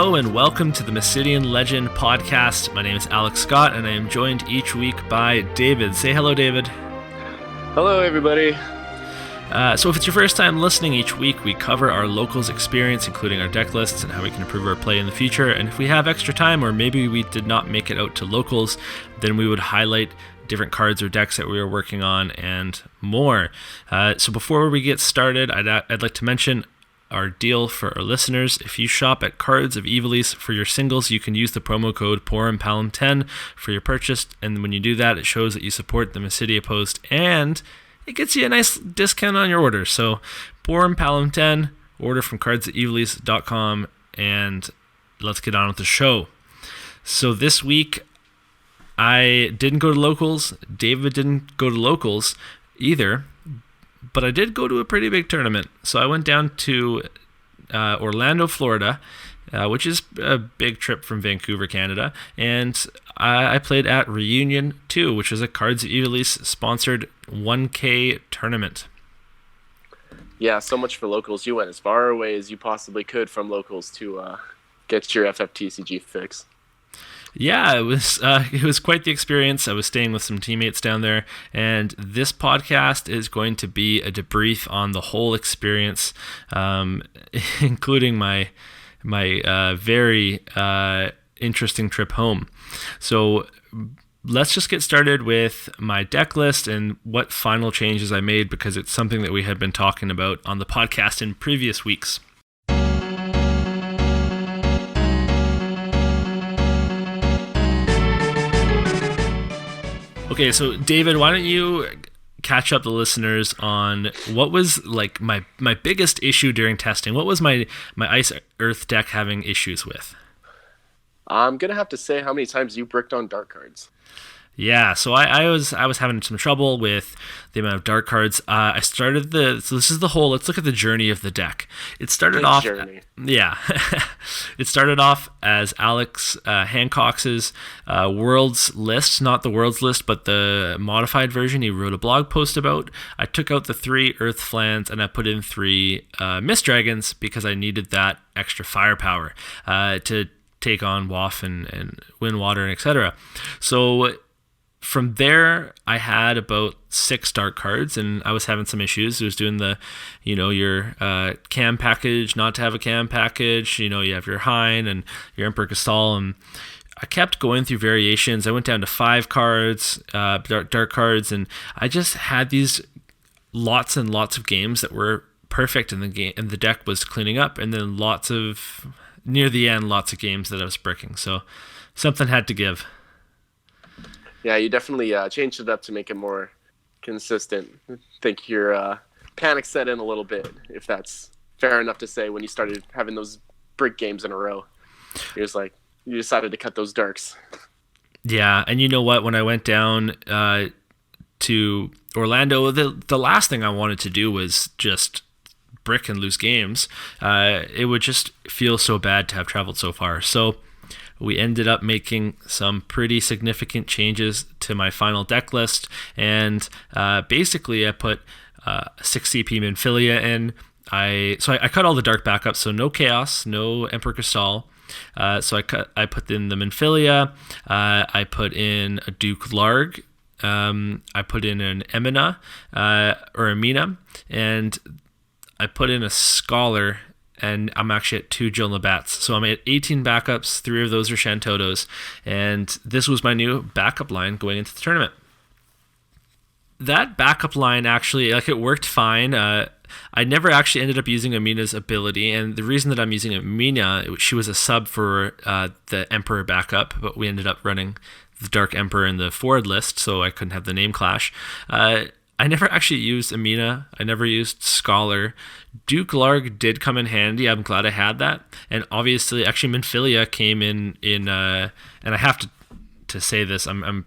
Hello and welcome to the Mysidian Legend podcast. My name is Alex Scott and I am joined each week by David. Say hello, David. Hello, everybody. So if it's your first time listening, each week we cover our locals experience, including our deck lists and how we can improve our play in the future. And if we have extra time, or maybe we did not make it out to locals, then we would highlight different cards or decks that we were working on and more. So before we get started, I'd like to mention our deal for our listeners. If you shop at Cards of Evilise for your singles, you can use the promo code PORUMPALUM10 for your purchase. And when you do that, it shows that you support the Mysidia Post and it gets you a nice discount on your order. So PORUMPALUM10, order from cardsofevilise.com, and let's get on with the show. So this week, I didn't go to locals. David didn't go to locals either, but I did go to a pretty big tournament. So I went down to Orlando, Florida, which is a big trip from Vancouver, Canada, and I played at Reunion 2, which is a Cards of Evilise sponsored 1K tournament. Yeah, so much for locals. You went as far away as you possibly could from locals to get your FFTCG fix. Yeah, it was quite the experience. I was staying with some teammates down there, and this podcast is going to be a debrief on the whole experience, including my very interesting trip home. So let's just get started with my deck list and what final changes I made, because it's something that we had been talking about on the podcast in previous weeks. Okay, so David, why don't you catch up the listeners on what was like my biggest issue during testing? What was my Ice Earth deck having issues with? I'm gonna have to say how many times you bricked on dark cards. Yeah, so I was having some trouble with the amount of dark cards. I started so this is the whole. Let's look at the journey of the deck. It started off, yeah, it started off as Alex Hancock's Worlds list, not the Worlds list, but the modified version. He wrote a blog post about. I took out the 3 Earth Flans and I put in 3 Mist Dragons because I needed that extra firepower to take on WAF and Wind, Water, and etc. So from there, I had about 6 dark cards, and I was having some issues. I was doing your cam package, not to have a cam package. You have your Hein and your Emperor Castal, and I kept going through variations. I went down to 5 cards, dark cards, and I just had these lots and lots of games that were perfect in the game, and the deck was cleaning up, and then near the end, lots of games that I was bricking. So something had to give. Yeah, you definitely changed it up to make it more consistent. I think your panic set in a little bit, if that's fair enough to say, when you started having those brick games in a row. You're just like, you decided to cut those darks. Yeah, and you know what? When I went down to Orlando, the last thing I wanted to do was just brick and lose games. It would just feel so bad to have traveled so far. So we ended up making some pretty significant changes to my final deck list, and basically I put 6 CP Minfilia in. I cut all the dark backups, so no Chaos, no Emperor Castal. So I put in the Minfilia. I put in a Duke Larg. I put in an Emina or Amina, and I put in a Scholar. And I'm actually at 2 Jill Nabats. So I'm at 18 backups, 3 of those are Shantotos. And this was my new backup line going into the tournament. That backup line actually, it worked fine. I never actually ended up using Amina's ability. And the reason that I'm using Amina, she was a sub for the Emperor backup, but we ended up running the Dark Emperor in the forward list, so I couldn't have the name clash. I never actually used Amina. I never used Scholar. Duke Larg did come in handy. I'm glad I had that. And obviously, actually, Minfilia came in and I have to say this. I'm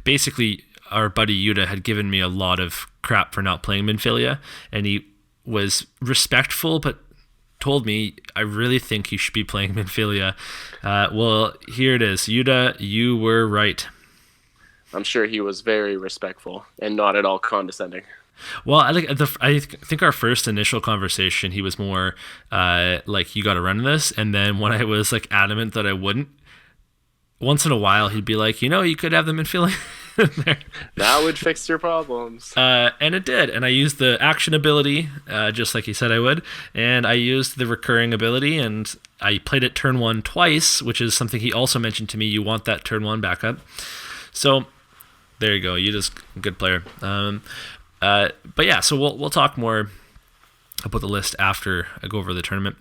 basically, our buddy Yuta had given me a lot of crap for not playing Minfilia, and he was respectful, but told me, I really think you should be playing Minfilia. Well, here it is. Yuta, you were right. I'm sure he was very respectful and not at all condescending. Well, I think our first initial conversation, he was more like, you got to run this, and then when I was like adamant that I wouldn't, once in a while he'd be like, you could have them in feeling there. That would fix your problems. And it did. And I used the action ability, just like he said I would. And I used the recurring ability, and I played it turn 1 twice, which is something he also mentioned to me. You want that turn 1 backup. So there you go. You just good player. But yeah, so we'll talk more about the list after I go over the tournament.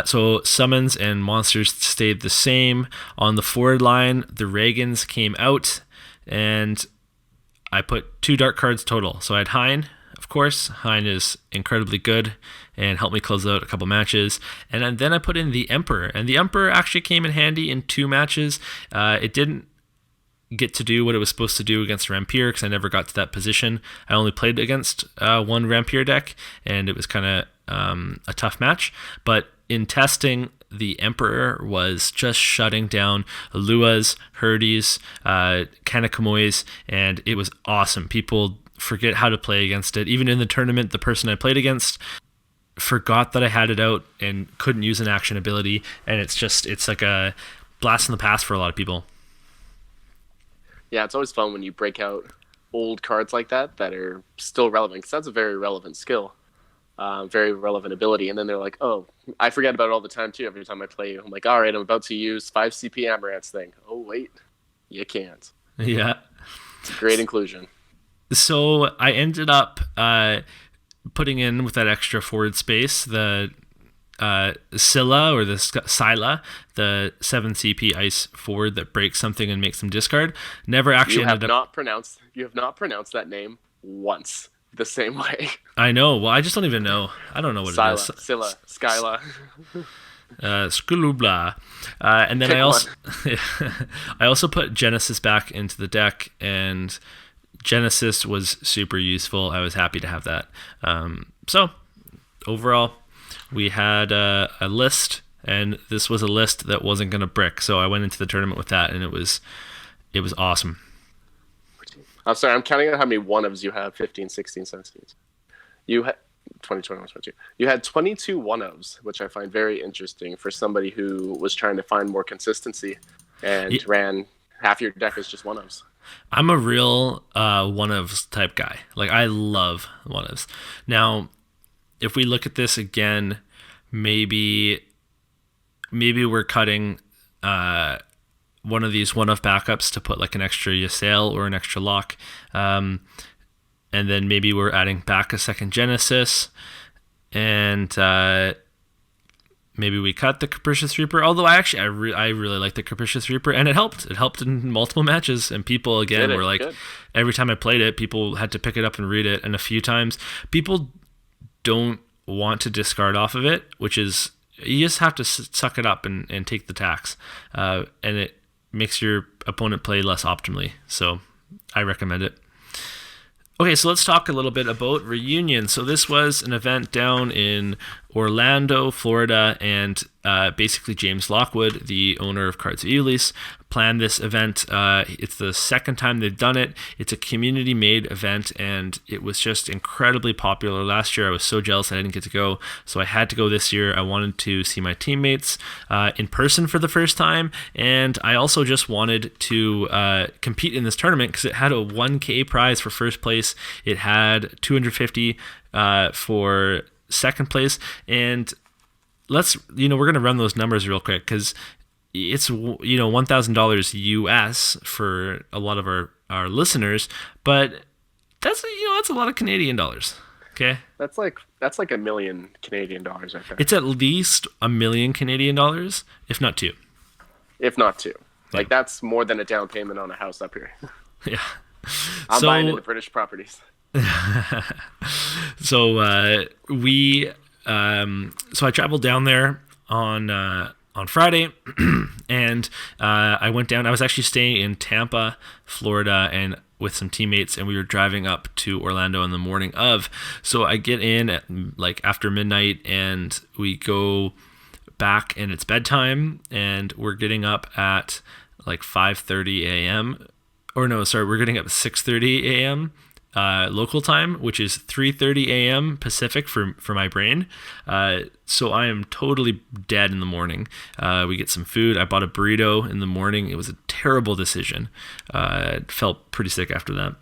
So summons and monsters stayed the same. On the forward line, the Reagans came out, and I put 2 dark cards total. So I had Hein, of course. Hein is incredibly good and helped me close out a couple matches. And then I put in the Emperor, and the Emperor actually came in handy in 2 matches. It didn't get to do what it was supposed to do against Rampier because I never got to that position. I only played against one Rampier deck, and it was kind of a tough match. But in testing, the Emperor was just shutting down Luas, Herdes, Kanakamoys, and it was awesome. People forget how to play against it. Even in the tournament, the person I played against forgot that I had it out and couldn't use an action ability, and it's like a blast in the past for a lot of people. Yeah, it's always fun when you break out old cards like that are still relevant, because that's a very relevant skill, very relevant ability. And then they're like, oh, I forget about it all the time too. Every time I play you, I'm like, all right, I'm about to use 5 CP Amaranth's thing. Oh, wait, you can't. Yeah. It's a great inclusion. So I ended up putting in, with that extra forward space, the Scylla or the Scylla, the 7 CP ice forward that breaks something and makes them discard. Never actually ended up. You have not pronounced that name once the same way. I know. Well, I just don't even know. I don't know what it is. Scylla, Skyla. Skulubla. And then I also put Genesis back into the deck, and Genesis was super useful. I was happy to have that. So overall, we had a list, and this was a list that wasn't going to brick. So I went into the tournament with that, and it was awesome. I'm sorry, I'm counting out how many one-ofs you have. 15, 16, 17. You had 20, 21, 22. You had 22 one-ofs, which I find very interesting for somebody who was trying to find more consistency and ran half your deck as just one-ofs. I'm a real one-ofs type guy. Like, I love one-ofs. Now, if we look at this again, maybe we're cutting one of these one-off backups to put like an extra Ysael or an extra lock, and then maybe we're adding back a second Genesis, and maybe we cut the Capricious Reaper. Although I really like the Capricious Reaper, and it helped. It helped in multiple matches, and people again were like, good. Every time I played it, people had to pick it up and read it, and a few times people don't want to discard off of it, which is, you just have to suck it up and take the tax, and it makes your opponent play less optimally. So I recommend it. Okay, so let's talk a little bit about Reunion. So this was an event down in Orlando, Florida, and basically James Lockwood, the owner of Cards of Ulysse, planned this event. It's the second time they've done it. It's a community-made event, and it was just incredibly popular. Last year, I was so jealous I didn't get to go, so I had to go this year. I wanted to see my teammates in person for the first time, and I also just wanted to compete in this tournament because it had a 1K prize for first place. It had 250 for second place, and we're going to run those numbers real quick because it's $1,000 US for a lot of our listeners, but that's a lot of Canadian dollars. Okay, that's like $1 million Canadian dollars right there. It's at least $1 million Canadian dollars, if not two. Like, that's more than a down payment on a house up here. Yeah, I'm buying into British properties. So I traveled down there on Friday, and I went down. I was actually staying in Tampa, Florida, and with some teammates, and we were driving up to Orlando in the morning of. So I get in at like after midnight, and we go back, and it's bedtime, and we're getting up at like 5:30 a.m. Or no, sorry, we're getting up at 6:30 a.m. local time, which is 3:30 a.m. Pacific for my brain. So I am totally dead in the morning. We get some food. I bought a burrito in the morning. It was a terrible decision. Felt pretty sick after that.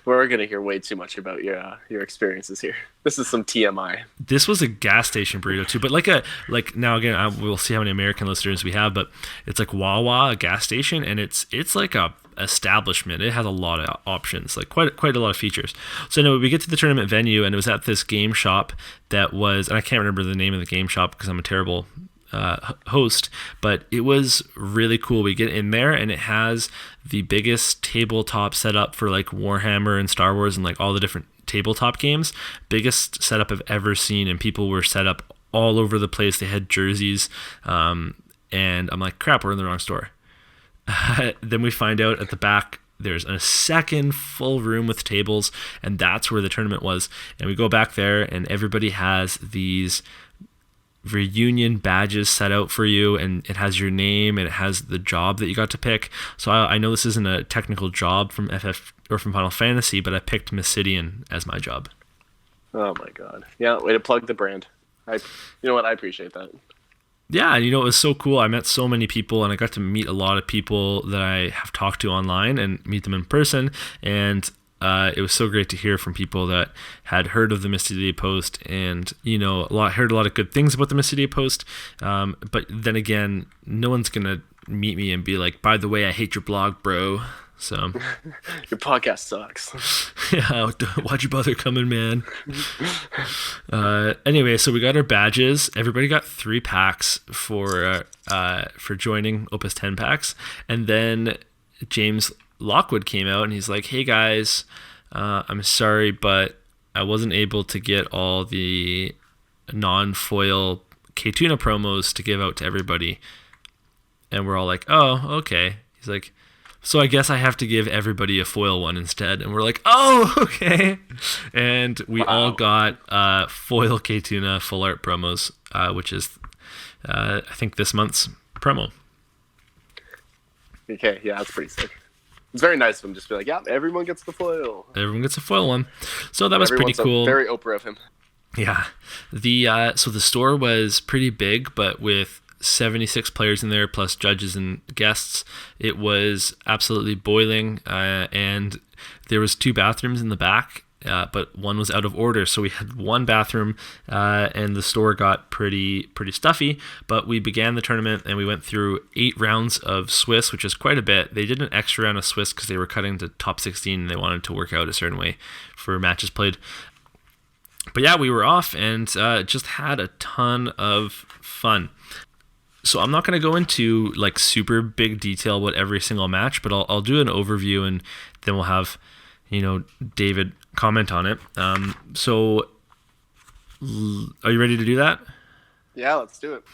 We're gonna hear way too much about your experiences here. This is some TMI. This was a gas station burrito too, but like now again, we'll see how many American listeners we have, but it's like Wawa, a gas station, and it's like a establishment. It has a lot of options, like quite a lot of features. So anyway, we get to the tournament venue, and it was at this game shop that was, and I can't remember the name of the game shop because I'm a terrible host, but it was really cool. We get in there and it has the biggest tabletop setup for like Warhammer and Star Wars and like all the different tabletop games. Biggest setup I've ever seen, and people were set up all over the place. They had jerseys, and I'm like, crap, we're in the wrong store. Then we find out at the back there's a second full room with tables, and that's where the tournament was. And we go back there, and everybody has these reunion badges set out for you, and it has your name and it has the job that you got to pick. So I know this isn't a technical job from FF or from Final Fantasy, but I picked Mysidian as my job. Oh my god. Yeah, way to plug the brand. You know what, I appreciate that. Yeah, it was so cool. I met so many people, and I got to meet a lot of people that I have talked to online and meet them in person. And it was so great to hear from people that had heard of the Mysidian Post, and heard a lot of good things about the Mysidian Post. But then again, no one's gonna meet me and be like, "By the way, I hate your blog, bro." So your podcast sucks. Yeah, why'd you bother coming, man? Anyway, so we got our badges. Everybody got 3 packs for joining Opus 10 packs, and then James Lockwood came out and he's like, "Hey guys, I'm sorry, but I wasn't able to get all the non-foil K-Tuna promos to give out to everybody." And we're all like, "Oh, okay." He's like, "So I guess I have to give everybody a foil one instead." And we're like, "Oh, okay." And we all got foil K-Tuna full art promos, which is I think this month's promo. Okay, yeah, that's pretty sick. It's very nice of him just to be like, "Yeah, everyone gets the foil." Everyone gets a foil one. So that was pretty cool. Very Oprah of him. Yeah. So the store was pretty big, but with 76 players in there, plus judges and guests, it was absolutely boiling. And there was 2 bathrooms in the back, but one was out of order. So we had 1 bathroom, and the store got pretty stuffy. But we began the tournament, and we went through 8 rounds of Swiss, which is quite a bit. They did an extra round of Swiss because they were cutting to top 16, and they wanted to work out a certain way for matches played. But yeah, we were off and just had a ton of fun. So I'm not going to go into like super big detail about every single match, but I'll do an overview, and then we'll have David comment on it. So are you ready to do that? Yeah, let's do it.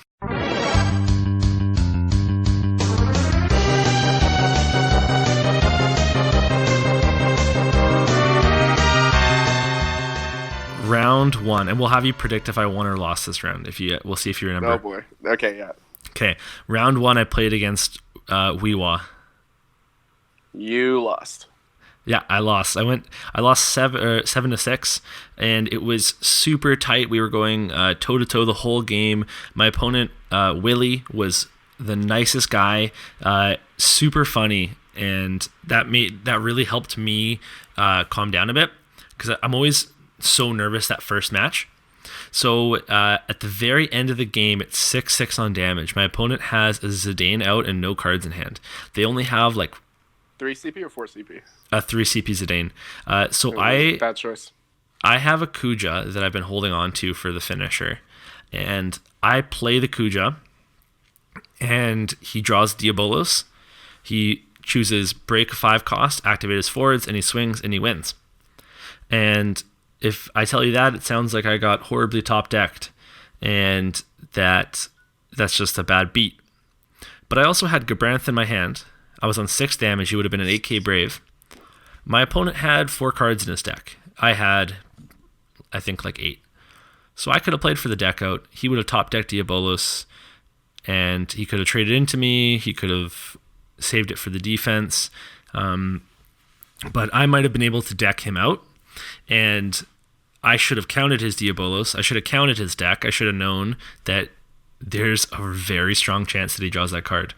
Round 1, and we'll have you predict if I won or lost this round. We'll see if you remember. Oh boy. Okay, yeah. Okay, round 1, I played against Weewa. You lost. Yeah, I lost. I lost 7-6, and it was super tight. We were going toe to toe the whole game. My opponent, Willie, was the nicest guy, super funny, and that really helped me calm down a bit, because I'm always so nervous that first match. So at the very end of the game, it's 6-6 on damage. My opponent has a Zidane out and no cards in hand. They only have like 3 CP or 4 CP? 3 CP Zidane. Bad choice. I have a Kuja that I've been holding on to for the finisher, and I play the Kuja, and he draws Diabolos. He chooses break 5 cost, activate his forwards, and he swings and he wins. And if I tell you that, it sounds like I got horribly top decked, and that's just a bad beat. But I also had Gabranth in my hand. I was on 6 damage. He would have been an 8k Brave. My opponent had 4 cards in his deck. I had, I think, like 8. So I could have played for the deck out. He would have top decked Diabolos, and he could have traded into me. He could have saved it for the defense. but I might have been able to deck him out, and I should have counted his Diabolos. I should have counted his deck. I should have known that there's a very strong chance that he draws that card.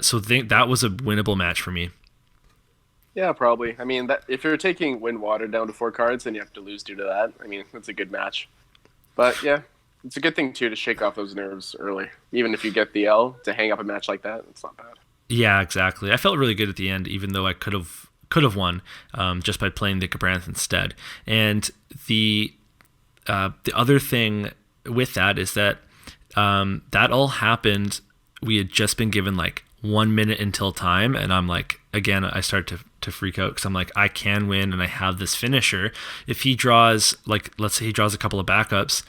So that was a winnable match for me. Yeah, probably. I mean, if you're taking Wind Water down to 4 cards, then you have to lose due to that. I mean, that's a good match. But yeah, it's a good thing too to shake off those nerves early. Even if you get the L to hang up a match like that, it's not bad. Yeah, exactly. I felt really good at the end, even though I could have won just by playing the Cabranth instead. And the other thing with that is that that all happened. We had just been given like 1 minute until time, and I'm like, again, I start to freak out because I'm like, I can win, and I have this finisher. If he draws, like, let's say he draws a couple of backups,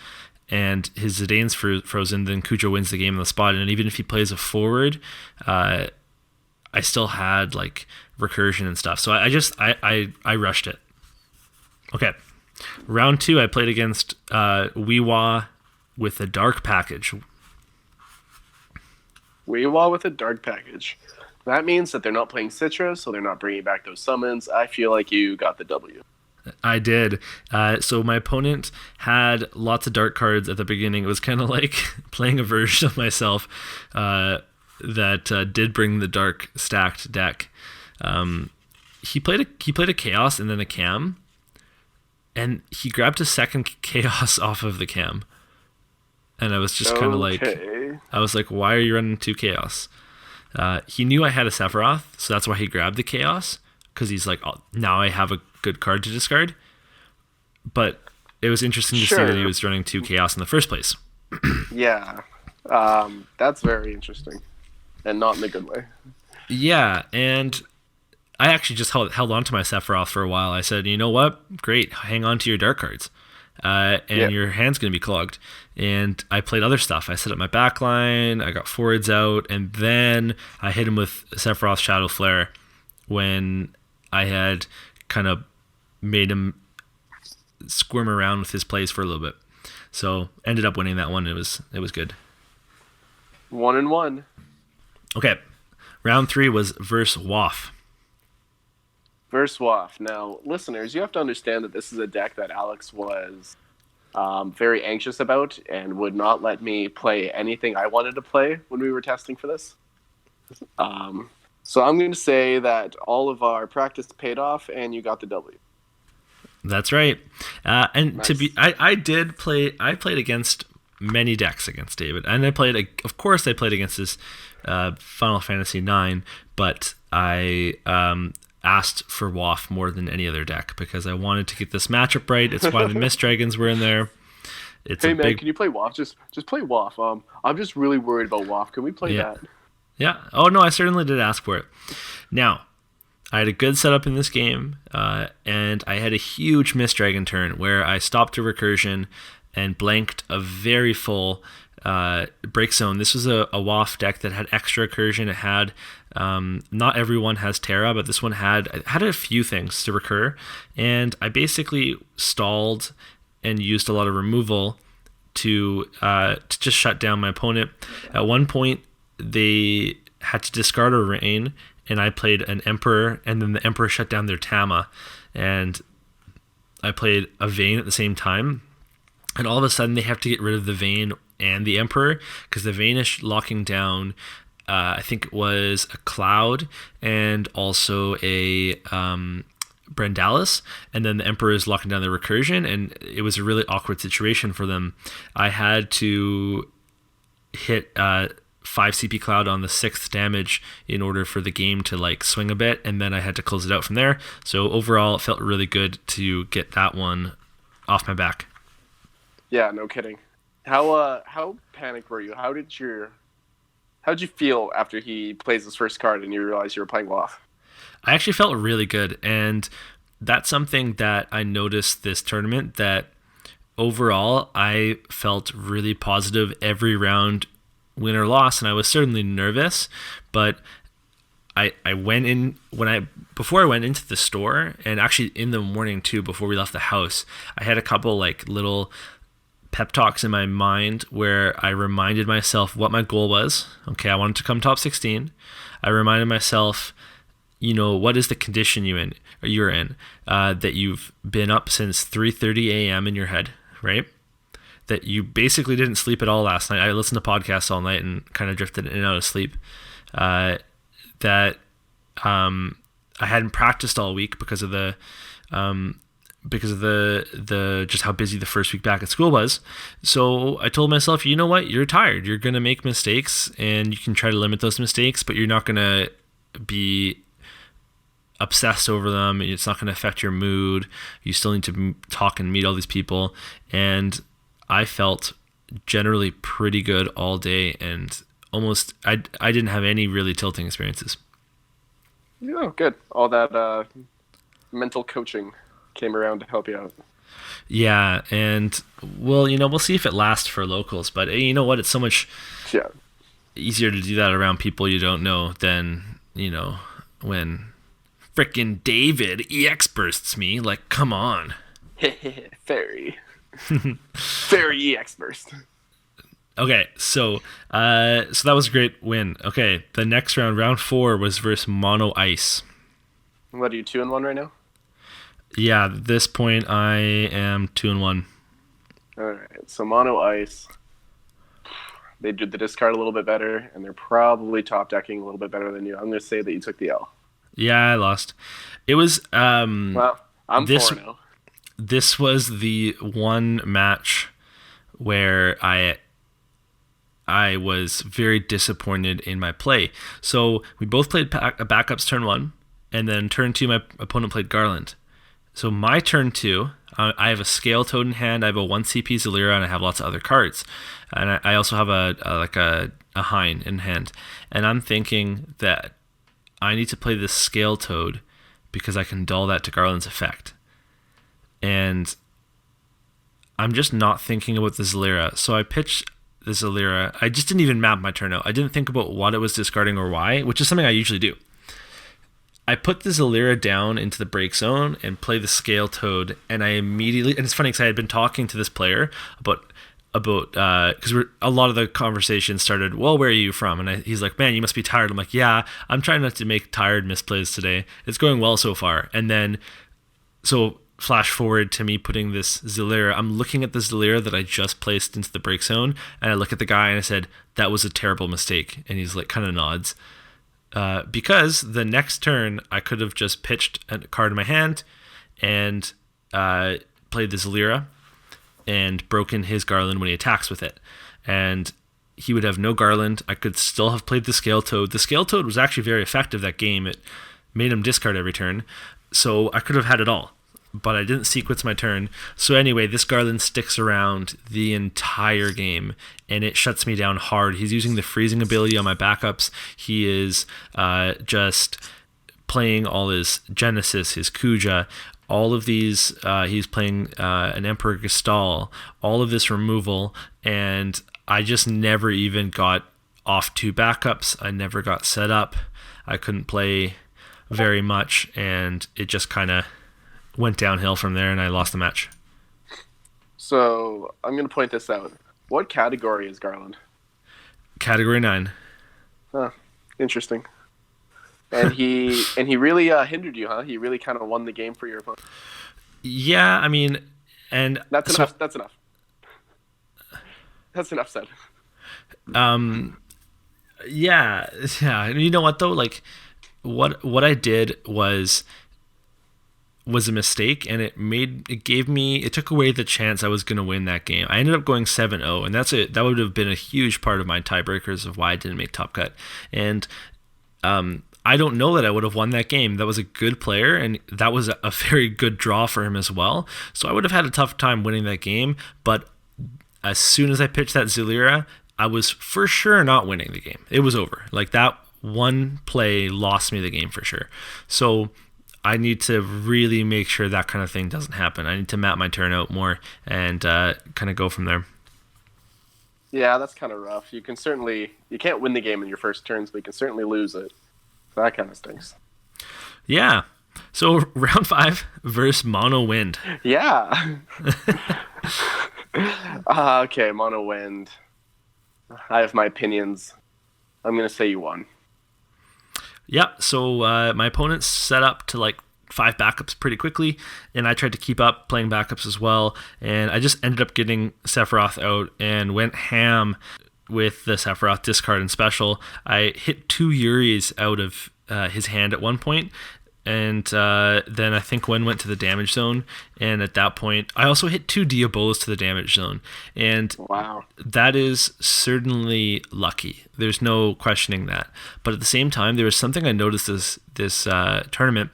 and his Zidane's frozen, then Cujo wins the game on the spot. And even if he plays a forward, I still had like recursion and stuff. So I rushed it. Okay, round 2, I played against Weewa with a dark package. Weewa with a dark package. That means that they're not playing Citra, so they're not bringing back those summons. I feel like you got the W. I did. So my opponent had lots of dark cards at the beginning. It was kind of like playing a version of myself that did bring the dark stacked deck. He played a Chaos and then a Cam, and he grabbed a second Chaos off of the Cam. And I was just kind of like, I was like, why are you running 2 Chaos? He knew I had a Sephiroth, so that's why he grabbed the Chaos, because he's like, oh, now I have a good card to discard. But it was interesting to see that he was running 2 Chaos in the first place. Yeah, that's very interesting, and not in a good way. Yeah, and I actually just held on to my Sephiroth for a while. I said, you know what? Great, hang on to your dark cards. Your hand's going to be clogged. And I played other stuff. I set up my backline, I got forwards out, and then I hit him with Sephiroth Shadow Flare when I had kind of made him squirm around with his plays for a little bit. So ended up winning that one. It was good. 1-1. Okay. Round 3 was verse Waff. Verse Waff. Now, listeners, you have to understand that this is a deck that Alex was very anxious about and would not let me play anything I wanted to play when we were testing for this. So I'm going to say that all of our practice paid off and you got the W. That's right. And nice. I played against many decks against David, and I played against his Final Fantasy IX, but I asked for Waff more than any other deck because I wanted to get this matchup right. It's why the Mist Dragons were in there. Hey man, can you play Waff? Just play Waff. I'm just really worried about Waff. Can we play that? Yeah. Oh no, I certainly did ask for it. Now, I had a good setup in this game, and I had a huge Mist Dragon turn where I stopped a recursion and blanked a very full break zone. This was a Waff deck that had extra recursion. It had not everyone has Terra, but this one had a few things to recur, and I basically stalled and used a lot of removal to just shut down my opponent. At one point, they had to discard a Rain, and I played an Emperor, and then the Emperor shut down their Tama, and I played a Vayne at the same time, and all of a sudden they have to get rid of the Vayne and the Emperor because the Vayne is locking down I think it was a Cloud and also a Brandalis, and then the Emperor is locking down the recursion, and it was a really awkward situation for them. I had to hit 5 CP Cloud on the 6th damage in order for the game to like swing a bit, and then I had to close it out from there. So overall, it felt really good to get that one off my back. Yeah, no kidding. How panicked were you? How'd you feel after he plays his first card and you realized you were playing Waff? I actually felt really good, and that's something that I noticed this tournament, that overall I felt really positive every round, win or loss, and I was certainly nervous, but I went in before I went into the store, and actually in the morning too, before we left the house, I had a couple like little pep talks in my mind where I reminded myself what my goal was. Okay, I wanted to come top 16. I reminded myself, what is the condition you're in, that you've been up since 3:30 a.m. in your head, right? That you basically didn't sleep at all last night. I listened to podcasts all night and kind of drifted in and out of sleep. That I hadn't practiced all week because of the just how busy the first week back at school was. So I told myself, you know what, you're tired. You're gonna make mistakes, and you can try to limit those mistakes, but you're not gonna be obsessed over them. It's not gonna affect your mood. You still need to talk and meet all these people, and I felt generally pretty good all day, and I didn't have any really tilting experiences. Oh, good. All that mental coaching came around to help you out. Yeah, and we'll see if it lasts for locals, but you know what? It's so much easier to do that around people you don't know than, when frickin' David EX bursts me. Like, come on. Very. Very EX burst. Okay, so that was a great win. Okay, the next round 4 was versus Mono Ice. What are you, 2-1 right now? Yeah, at this point I am 2-1. All right, so Mono Ice, they did the discard a little bit better, and they're probably top decking a little bit better than you. I'm going to say that you took the L. Yeah, I lost. It was well, I'm 4-0. This was the one match where I was very disappointed in my play. So we both played backups turn 1, and then turn 2 my opponent played Garland. So my turn 2, I have a Scale Toad in hand, I have a 1 CP Zalira, and I have lots of other cards. And I also have a Hein in hand. And I'm thinking that I need to play this Scale Toad because I can dull that to Garland's effect. And I'm just not thinking about the Zalira. So I pitched the Zalira. I just didn't even map my turn out. I didn't think about what it was discarding or why, which is something I usually do. I put the Zalira down into the break zone and play the Scale Toad, and I immediately, and it's funny because I had been talking to this player about because a lot of the conversation started, well, where are you from? And he's like, man, you must be tired. I'm like, yeah, I'm trying not to make tired misplays today. It's going well so far. And then, so flash forward to me putting this Zalira. I'm looking at the Zalira that I just placed into the break zone, and I look at the guy and I said, that was a terrible mistake. And he's like, kind of nods. Because the next turn I could have just pitched a card in my hand and played the Zalira and broken his Garland when he attacks with it. And he would have no Garland. I could still have played the Scale Toad. The Scale Toad was actually very effective that game. It made him discard every turn. So I could have had it all. But I didn't sequence my turn. So anyway, this Garland sticks around the entire game, and it shuts me down hard. He's using the freezing ability on my backups. He is just playing all his Genesis, his Kuja, all of these. He's playing an Emperor Gestal, all of this removal, and I just never even got off 2 backups. I never got set up. I couldn't play very much, and it just kind of went downhill from there, and I lost the match. So I'm going to point this out. What category is Garland? Category 9. Huh. Interesting. And he really hindered you, huh? He really kind of won the game for your opponent. Yeah, I mean, and that's enough. That's enough. That's enough said. Yeah. You know what though? Like, what I did was a mistake, and it took away the chance I was going to win that game. I ended up going 7-0, and that would have been a huge part of my tiebreakers of why I didn't make top cut. And I don't know that I would have won that game. That was a good player, and that was a very good draw for him as well. So I would have had a tough time winning that game, but as soon as I pitched that Zalira, I was for sure not winning the game. It was over. Like, that one play lost me the game for sure. So I need to really make sure that kind of thing doesn't happen. I need to map my turn out more and kind of go from there. Yeah, that's kind of rough. You can't win the game in your first turns, but you can certainly lose it. That kind of stinks. Yeah. So round 5 versus Mono Wind. Yeah. Okay, Mono Wind. I have my opinions. I'm going to say you won. Yeah, so my opponents set up to like 5 backups pretty quickly, and I tried to keep up playing backups as well, and I just ended up getting Sephiroth out and went ham with the Sephiroth discard and special. I hit 2 Yuris out of his hand at one point, and then I think one went to the damage zone, and at that point I also hit 2 Diabolos to the damage zone, and Wow. that is certainly lucky. There's no questioning that. But at the same time, there was something I noticed this tournament,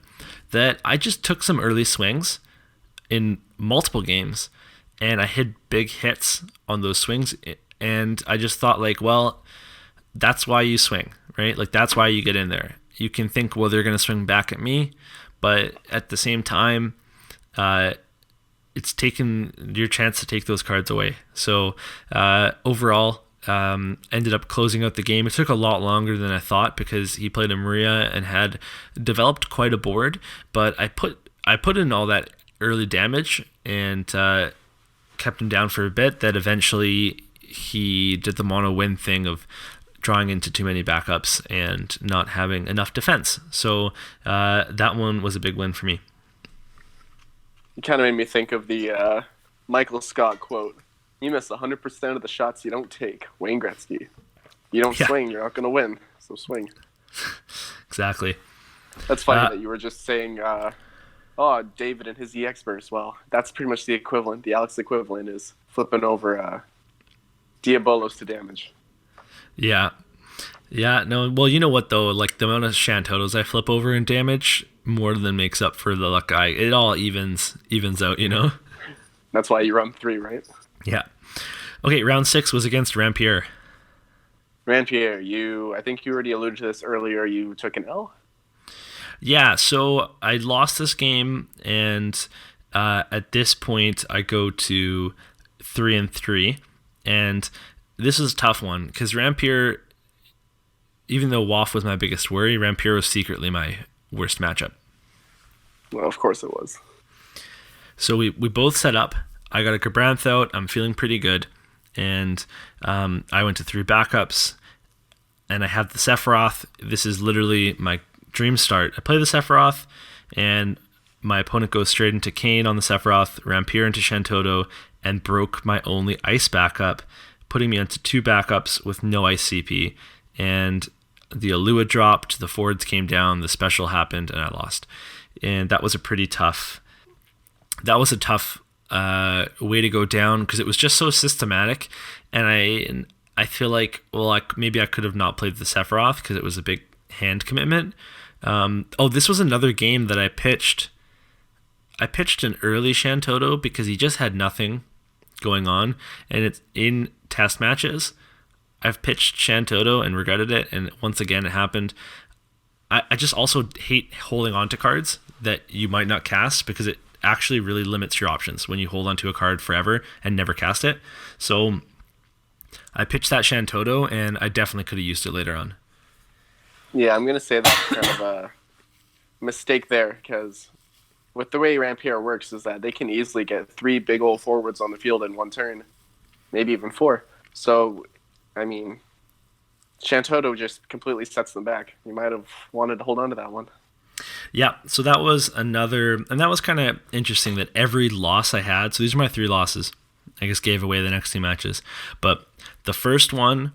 that I just took some early swings in multiple games, and I hit big hits on those swings, and I just thought like, well, that's why you swing, right? Like that's why you get in there. You can think, well, they're going to swing back at me, but at the same time, it's taken your chance to take those cards away. So overall, ended up closing out the game. It took a lot longer than I thought because he played a Maria and had developed quite a board, but I put in all that early damage and kept him down for a bit. That eventually he did the mono win thing of drawing into too many backups and not having enough defense. So that one was a big win for me. You kind of made me think of the Michael Scott quote. You miss 100% of the shots you don't take. Wayne Gretzky. You don't swing, you're not going to win. So swing. Exactly. That's funny that you were just saying, David and his EX burst. Well, that's pretty much the equivalent. The Alex equivalent is flipping over Diabolos to damage. Yeah. Yeah, no, well, you know what, though? Like, the amount of Shantotos I flip over in damage more than makes up for the luck. It all evens out, you know? That's why you run 3, right? Yeah. Okay, round 6 was against Rampier. Rampier, I think you already alluded to this earlier, you took an L? Yeah, so I lost this game, and at this point, I go to 3-3, and this is a tough one, because Rampier, even though WAF was my biggest worry, Rampier was secretly my worst matchup. Well, of course it was. So we both set up. I got a Gabranth out. I'm feeling pretty good. And I went to 3 backups. And I have the Sephiroth. This is literally my dream start. I play the Sephiroth, and my opponent goes straight into Kane on the Sephiroth, Rampier into Shantoto, and broke my only ice backup, putting me onto 2 backups with no ice CP. And the Alua dropped, the forwards came down, the special happened, and I lost. And that was a tough way to go down because it was just so systematic. And I feel like, well, maybe I could have not played the Sephiroth because it was a big hand commitment. This was another game that I pitched. I pitched an early Shantoto because he just had nothing going on, and it's in test matches. I've pitched Shantoto and regretted it, and once again it happened. I just also hate holding on to cards that you might not cast because it actually really limits your options when you hold onto a card forever and never cast it. So I pitched that Shantoto, and I definitely could have used it later on. Yeah, I'm going to say that's kind of a mistake there, because with the way Rampier works is that they can easily get 3 big old forwards on the field in one turn, maybe even 4. So, I mean, Shantoto just completely sets them back. You might have wanted to hold on to that one. Yeah, so that was another, and that was kind of interesting that every loss I had, so these are my 3 losses, I guess gave away the next 2 matches. But the first one,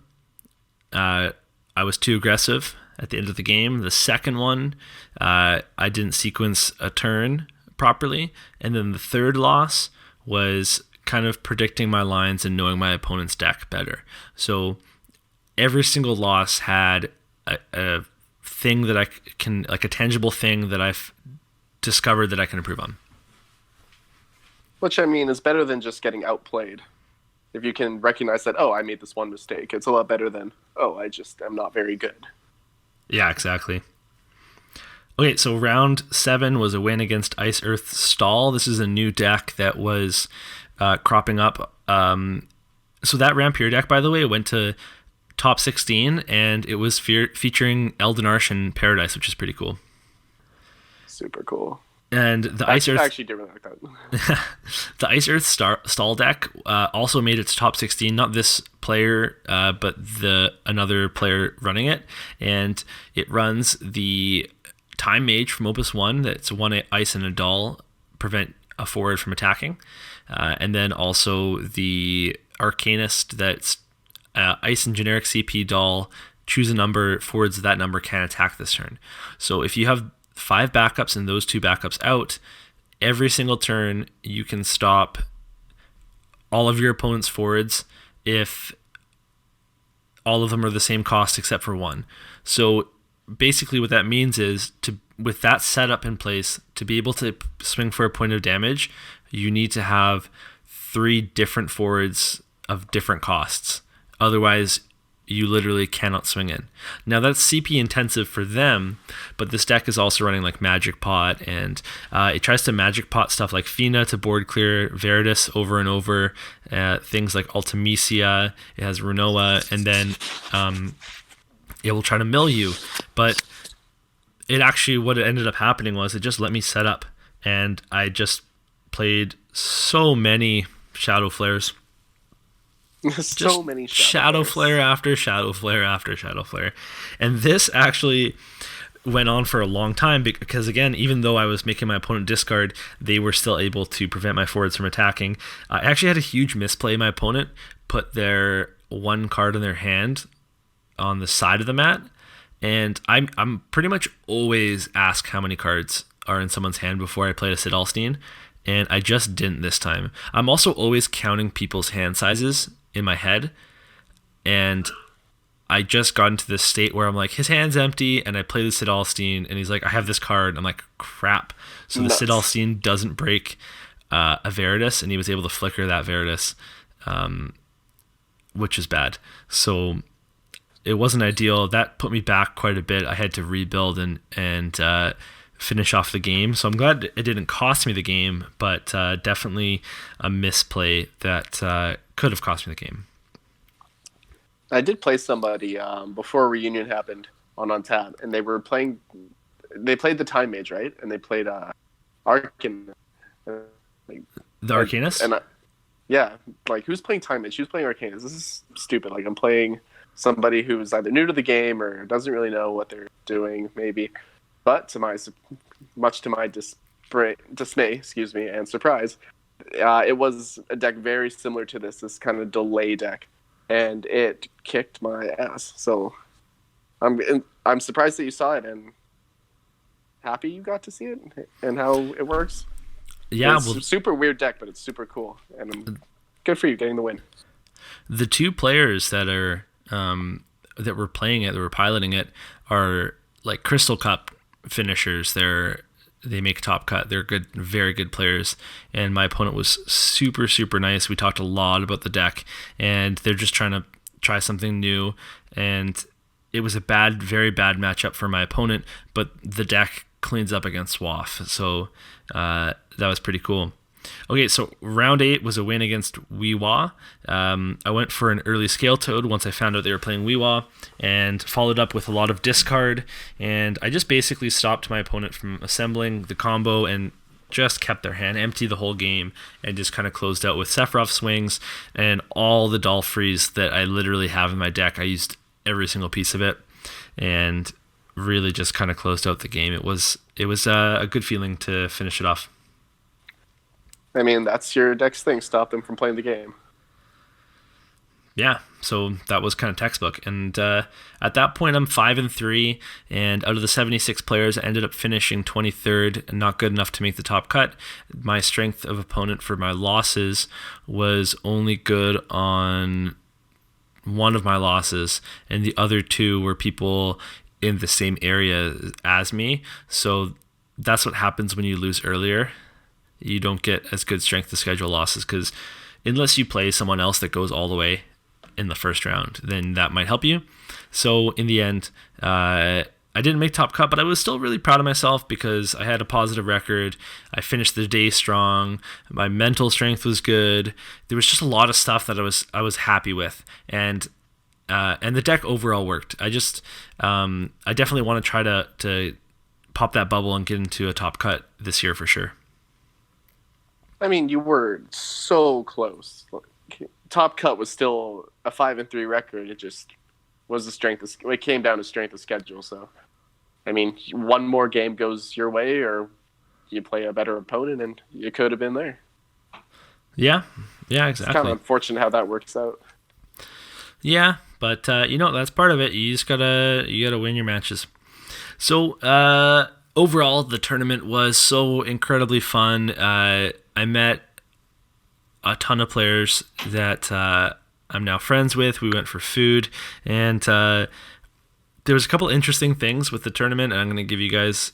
I was too aggressive at the end of the game. The second one, I didn't sequence a turn properly. And then the third loss was kind of predicting my lines and knowing my opponent's deck better. So every single loss had a thing that I can, like a tangible thing that I've discovered that I can improve on. Which, I mean, is better than just getting outplayed. If you can recognize that, I made this one mistake, it's a lot better than, I just am not very good. Yeah, exactly. Okay, so round 7 was a win against Ice Earth Stall. This is a new deck that was cropping up. So that Rampier deck, by the way, went to top 16, and it was featuring Elden Arsh and Paradise, which is pretty cool. Super cool. And the I Ice Earth actually did really like that. the Ice Earth Stall deck also made its top 16. Not this player, but the another player running it, and it runs the Time Mage from Opus One. That's one ice and a doll, prevent a forward from attacking, and then also the Arcanist. That's ice and generic CP doll. Choose a number. Forwards of that number can attack this turn. So if you have 5 backups and those 2 backups out, every single turn you can stop all of your opponent's forwards if all of them are the same cost except for one. So basically what that means is, to with that setup in place, to be able to swing for a point of damage, you need to have 3 different forwards of different costs. Otherwise, you literally cannot swing in. Now that's CP intensive for them, but this deck is also running like Magic Pot, and it tries to Magic Pot stuff like Fina to board clear Veritas over and over, things like Ultimisia, it has Renoa, and then it will try to mill you. But it actually, what it ended up happening was it just let me set up, and I just played so many Shadow Flares. So many Shadow Flare after Shadow Flare after Shadow Flare. And this actually went on for a long time because, again, even though I was making my opponent discard, they were still able to prevent my forwards from attacking. I actually had a huge misplay. My opponent put their 1 card in their hand on the side of the mat, and I'm pretty much always ask how many cards are in someone's hand before I play a Sid Alstein, and I just didn't this time. I'm also always counting people's hand sizes in my head, and I just got into this state where I'm like, his hand's empty, and I play the Sid Alstein, and he's like, I have this card. I'm like, crap. So the Sid Alstein doesn't break a Veritas, and he was able to flicker that Veritas, which is bad. So it wasn't ideal. That put me back quite a bit. I had to rebuild and finish off the game. So I'm glad it didn't cost me the game, but definitely a misplay that could have cost me the game. I did play somebody before Reunion happened on Untap, and they played the Time Mage, right? And they played Arcan. The Arcanist? Yeah, like, who's playing Time Mage? Who's playing Arcanist? This is stupid. Like, I'm playing somebody who's either new to the game or doesn't really know what they're doing, maybe. But much to my dismay, and surprise, it was a deck very similar to this kind of delay deck, and it kicked my ass. So I'm surprised that you saw it, and happy you got to see it and how it works. Yeah, it's a super weird deck, but it's super cool, and good for you getting the win. The 2 players that are that were playing it, that were piloting it, are like Crystal Cup finishers. They make top cut. They're good, very good players. And my opponent was super, super nice. We talked a lot about the deck, and they're just trying to try something new. And it was a very bad matchup for my opponent, but the deck cleans up against WAF. So that was pretty cool. Okay, so round 8 was a win against Weewa. I went for an early Scale Toad once I found out they were playing Weewa, and followed up with a lot of discard, and I just basically stopped my opponent from assembling the combo and just kept their hand empty the whole game, and just kind of closed out with Sephiroth swings and all the Dolphreys that I literally have in my deck. I used every single piece of it, and really just kind of closed out the game. It was a good feeling to finish it off. I mean, that's your deck's thing. Stop them from playing the game. Yeah, so that was kind of textbook. And at that point, I'm 5-3, and out of the 76 players, I ended up finishing 23rd, and not good enough to make the top cut. My strength of opponent for my losses was only good on one of my losses, and the other 2 were people in the same area as me. So that's what happens when you lose earlier. You don't get as good strength to schedule losses, because unless you play someone else that goes all the way in the first round, then that might help you. So in the end, I didn't make top cut, but I was still really proud of myself because I had a positive record. I finished the day strong. My mental strength was good. There was just a lot of stuff that I was happy with, and the deck overall worked. I definitely want to try to pop that bubble and get into a top cut this year for sure. I mean, you were so close. Top cut was still a 5-3 record. It just was the strength of. It came down to strength of schedule. So, I mean, one more game goes your way, or you play a better opponent, and you could have been there. Yeah, exactly. It's kind of unfortunate how that works out. Yeah, but that's part of it. You just gotta win your matches. So overall, the tournament was so incredibly fun. I met a ton of players that I'm now friends with. We went for food, and there was a couple interesting things with the tournament, and I'm going to give you guys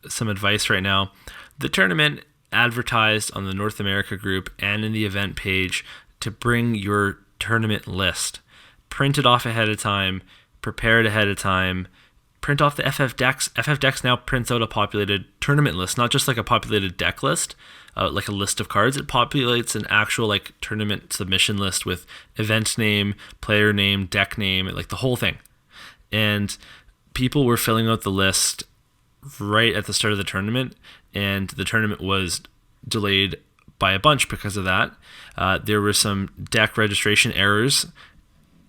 some advice right now. The tournament advertised on the North America group and in the event page to bring your tournament list. Print it off ahead of time, prepare it ahead of time, print off the FF decks. FF decks now prints out a populated tournament list, not just like a populated deck list, like a list of cards. It populates an actual like tournament submission list with event name, player name, deck name, like the whole thing. And people were filling out the list right at the start of the tournament, and the tournament was delayed by a bunch because of that. There were some deck registration errors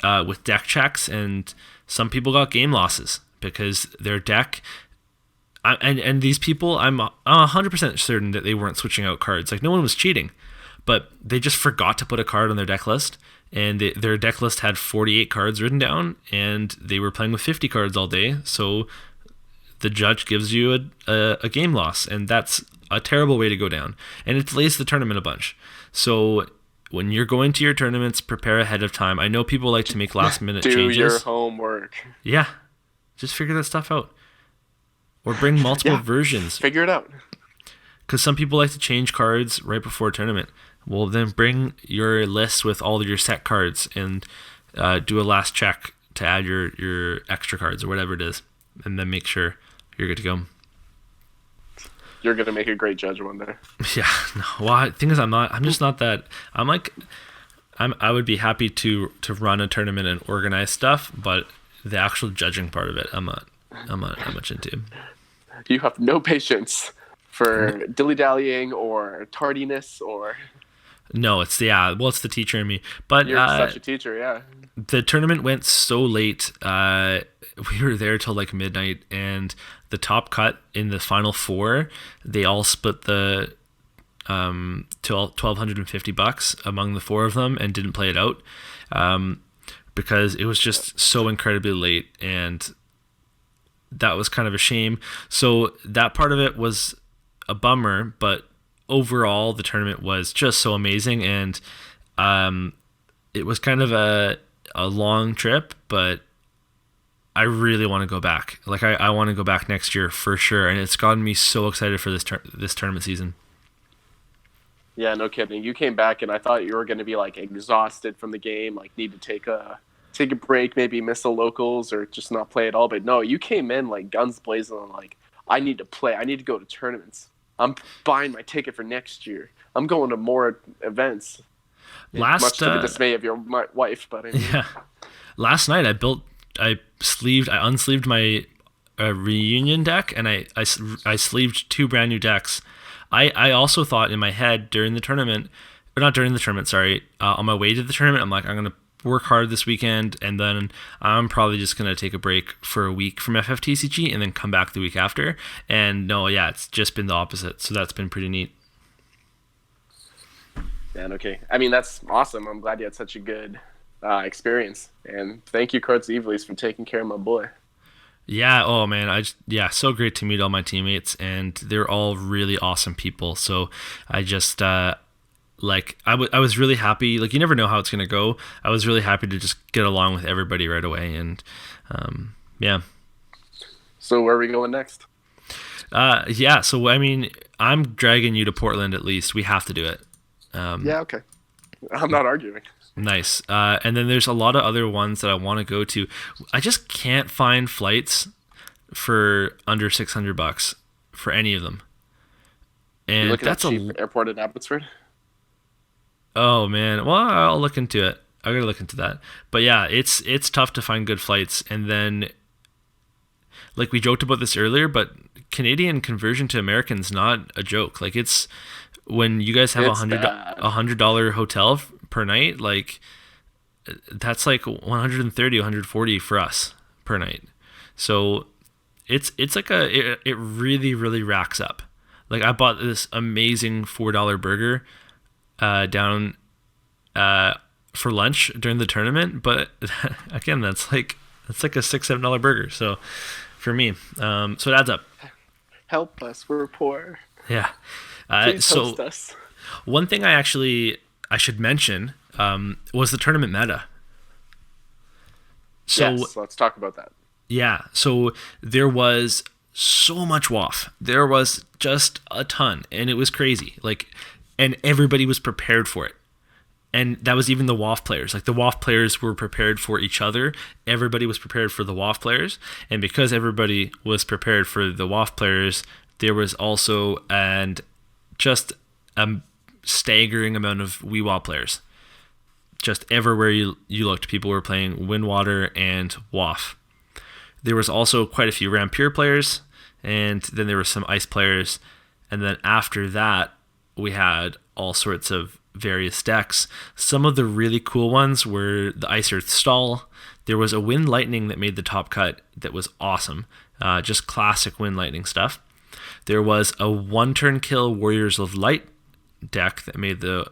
with deck checks, and some people got game losses because their deck and these people, I'm 100% certain that they weren't switching out cards. Like, no one was cheating, but they just forgot to put a card on their deck list, and their deck list had 48 cards written down, and they were playing with 50 cards all day. So the judge gives you a game loss, and that's a terrible way to go down, and it delays the tournament a bunch. So when you're going to your tournaments, prepare ahead of time. I know people like to make last minute changes. Do your homework. Yeah, just figure that stuff out, or bring multiple versions. Figure it out. Because some people like to change cards right before a tournament. Well, then bring your list with all of your set cards and do a last check to add your extra cards or whatever it is, and then make sure you're good to go. You're gonna make a great judge one day. Yeah, no. Well, the thing is, I'm just not that. I would be happy to run a tournament and organize stuff, but the actual judging part of it, I'm not that much into. You have no patience for dilly-dallying or tardiness or. No, it's the teacher in me. But you're such a teacher, yeah. The tournament went so late. We were there till like midnight, and the top cut in the final four, they all split the $1,250 among the four of them and didn't play it out because it was just so incredibly late, and that was kind of a shame. So that part of it was a bummer, but overall the tournament was just so amazing, and it was kind of a long trip, but I really want to go back. Like I want to go back next year for sure, and it's gotten me so excited for this tournament season. Yeah, no kidding. You came back, and I thought you were going to be like exhausted from the game, like need to take a break, maybe miss the locals or just not play at all. But no, you came in like guns blazing, and like, I need to play. I need to go to tournaments. I'm buying my ticket for next year. I'm going to more events. Much to the dismay of your wife, but I mean. Yeah. Last night I unsleeved my reunion deck, and I sleeved 2 brand new decks. I also thought in my head during the tournament, or not during the tournament, sorry, on my way to the tournament, I'm like, I'm gonna work hard this weekend, and then I'm probably just gonna take a break for a week from FFTCG and then come back the week after. And no, yeah, it's just been the opposite. So that's been pretty neat. Man, okay. I mean, that's awesome. I'm glad you had such a good experience, and thank you, Cards Evilise, for taking care of my boy. Yeah, oh man, so great to meet all my teammates, and they're all really awesome people. So I just I was really happy. Like, you never know how it's gonna go. I was really happy to just get along with everybody right away, and yeah. So where are we going next? Yeah. So I mean, I'm dragging you to Portland at least. We have to do it. Yeah. Okay. I'm not arguing. Nice. And then there's a lot of other ones that I want to go to. I just can't find flights for under $600 for any of them. And that's a cheap airport in Abbotsford. Oh man. Well, I'll look into it. I gotta look into that. But yeah, it's tough to find good flights. And then, like we joked about this earlier, but Canadian conversion to American's not a joke. Like it's when you guys have It's bad. $100 hotel per night, like that's like 130, 140 for us per night. So it's like it really really racks up. Like I bought this amazing $4 burger down for lunch during the tournament, but again that's like a $6-7 burger. So for me, so it adds up. Help us, we're poor. Yeah. Please So host us. one thing I should mention was the tournament meta. So Yes, let's talk about that. yeah, so there was so much WAF. There was just a ton, and it was crazy. Like, and everybody was prepared for it. And that was even the WAF players. Like the WAF players were prepared for each other. Everybody was prepared for the WAF players, and because everybody was prepared for the WAF players, there was also just a staggering amount of WeWA players. Just everywhere you looked, people were playing Windwater and WAF. There was also quite a few Rampure players, and then there were some Ice players, and then after that, we had all sorts of various decks. Some of the really cool ones were the Ice Earth Stall. There was a Wind Lightning that made the top cut that was awesome. Just classic Wind Lightning stuff. There was a one-turn kill Warriors of Light deck that made the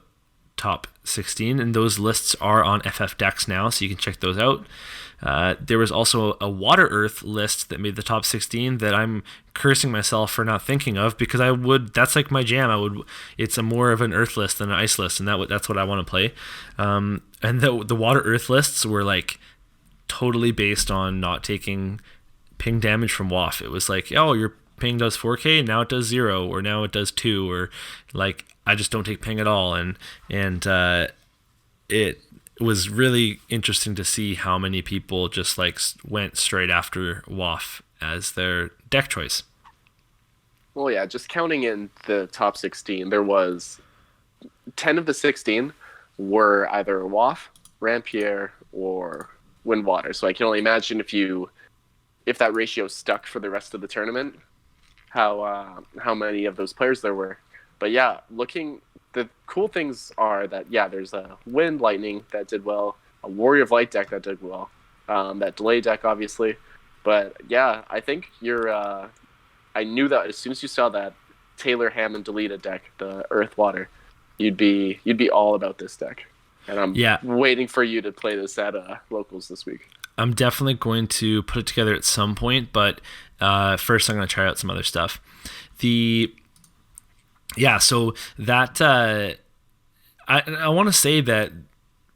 top 16, and those lists are on FF decks now, so you can check those out. There was also a Water Earth list that made the top 16 that I'm cursing myself for not thinking of, because that's like my jam. It's a more of an Earth list than an Ice list, and that's what I want to play. And the Water Earth lists were like totally based on not taking ping damage from WAF. It was like, oh, your ping does 4K, now it does 0, or now it does 2, or like I just don't take ping at all. And it was really interesting to see how many people just like went straight after WAF as their deck choice. Well, yeah, just counting in the top 16, there was 10 of the 16 were either WAF, Rampierre, or Windwater. So I can only imagine if that ratio stuck for the rest of the tournament, how many of those players there were. But yeah, the cool things are that, yeah, there's a Wind Lightning that did well, a Warrior of Light deck that did well, that Delay deck, obviously. But yeah, I think I knew that as soon as you saw that Taylor Hammond deleted deck, the Earth Water, you'd be all about this deck. And I'm waiting for you to play this at locals this week. I'm definitely going to put it together at some point, but first I'm going to try out some other stuff. So that I want to say that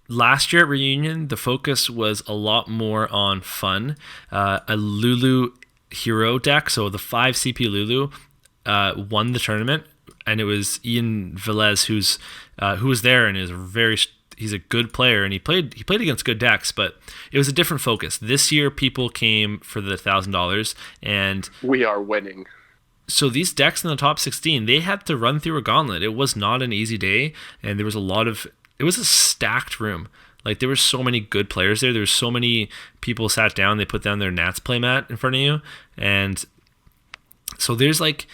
last year at Reunion, the focus was a lot more on fun. A Lulu hero deck, so the 5 CP Lulu won the tournament, and it was Ian Velez who was there and he's a good player, and he played against good decks, but it was a different focus. This year, people came for the $1,000, and we are winning. So these decks in the top 16, they had to run through a gauntlet. It was not an easy day, and there was it was a stacked room. Like there were so many good players there. There were so many people sat down, they put down their Nats playmat in front of you, and so there's like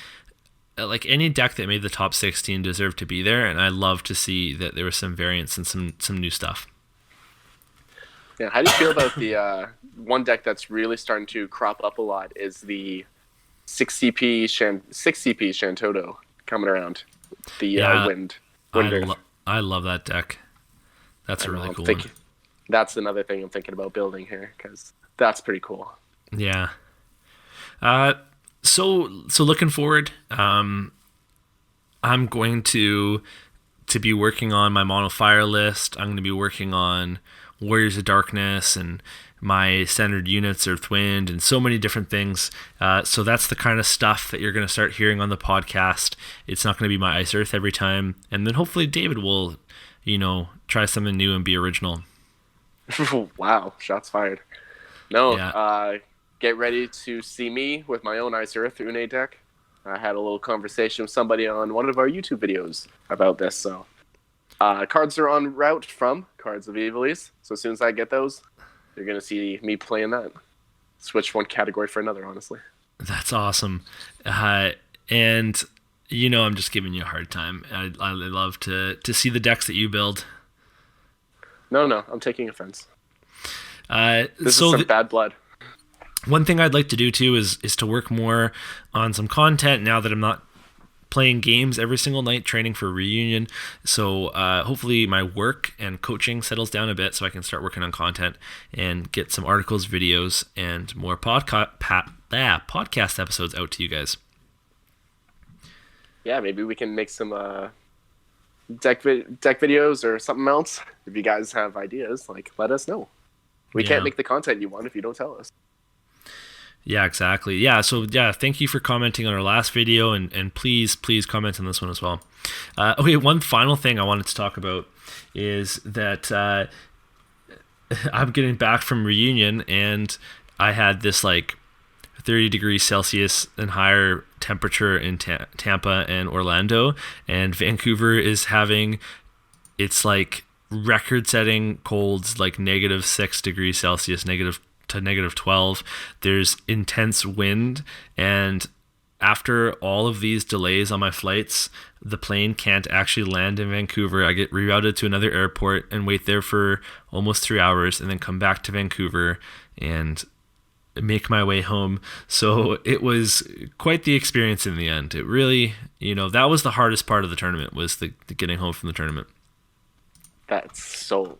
any deck that made the top 16 deserved to be there, and I love to see that there was some variance and some new stuff. Yeah, how do you feel about the one deck that's really starting to crop up a lot is the 6CP Shantoto coming around. The Wind Earth. I love that deck. That's a really cool one. That's another thing I'm thinking about building here, because that's pretty cool. Yeah. So looking forward, I'm going to be working on my Mono Fire list. I'm going to be working on Warriors of Darkness and my standard units, Earthwind, and so many different things. So that's the kind of stuff that you're going to start hearing on the podcast. It's not going to be my Ice Earth every time. And then hopefully David will, try something new and be original. Wow, shots fired. No, get ready to see me with my own Ice Earth Une deck. I had a little conversation with somebody on one of our YouTube videos about this. So cards are en route from Cards of Evilise. So as soon as I get those, you're going to see me playing that. Switch one category for another, honestly. That's awesome. And I'm just giving you a hard time. I love to see the decks that you build. No, I'm taking offense. This So is some bad blood. one thing I'd like to do too is to work more on some content now that I'm not playing games every single night, training for reunion. So hopefully my work and coaching settles down a bit so I can start working on content and get some articles, videos, and more podcast episodes out to you guys. Yeah, maybe we can make some deck videos or something else. If you guys have ideas, let us know. We can't make the content you want if you don't tell us. Yeah, exactly. Yeah, so thank you for commenting on our last video, and please comment on this one as well. Okay, one final thing I wanted to talk about is that I'm getting back from reunion, and I had this 30 degrees Celsius and higher temperature in Tampa and Orlando, and Vancouver is having its record-setting colds, -6 degrees Celsius, negative to -12. There's intense wind, and after all of these delays on my flights, the plane can't actually land in Vancouver. I get rerouted to another airport and wait there for almost 3 hours, and then come back to Vancouver and make my way home. So it was quite the experience in the end. It really, that was the hardest part of the tournament, was the getting home from the tournament. That's so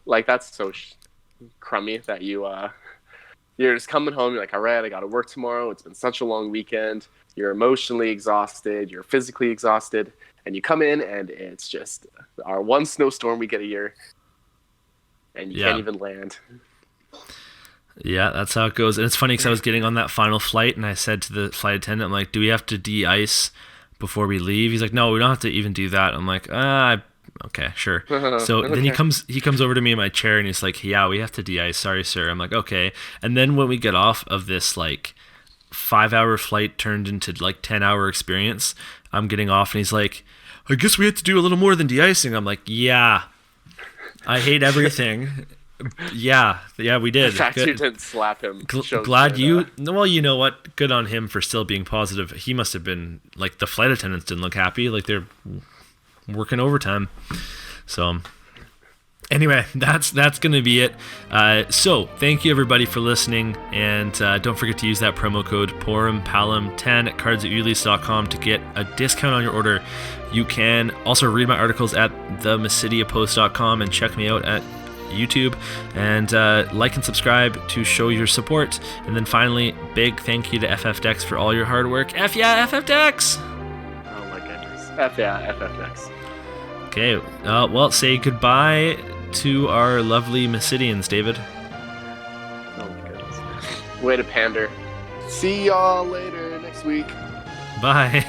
crummy that you're just coming home, you're like, all right, I got to work tomorrow. It's been such a long weekend. You're emotionally exhausted. You're physically exhausted. And you come in, and it's just our one snowstorm we get a year. And you can't even land. Yeah, that's how it goes. And it's funny because I was getting on that final flight, and I said to the flight attendant, I'm like, do we have to de-ice before we leave? He's like, no, we don't have to even do that. I'm like, okay, sure. So then he comes over to me in my chair, and he's like, yeah, we have to de-ice. Sorry, sir. I'm like, okay. And then when we get off of this 5-hour flight turned into 10-hour experience, I'm getting off, and he's like, I guess we had to do a little more than de-icing. I'm like, yeah, I hate everything. Yeah, we did. The fact you didn't slap him. Glad you. Well, you know what? Good on him for still being positive. He must have been the flight attendants didn't look happy. They're working overtime. So anyway, that's gonna be it. So thank you everybody for listening, and don't forget to use that promo code PORUMPALUM10 at cardsatyourlease.com to get a discount on your order. You can also read my articles at themysidiapost.com and check me out at YouTube, and like and subscribe to show your support. And then finally, big thank you to FFDecks for all your hard work. F yeah, FFDecks! Oh my goodness. F yeah, FFDecks. Okay, well, say goodbye to our lovely Mysidians, David. Oh my goodness. Way to pander. See y'all later next week. Bye.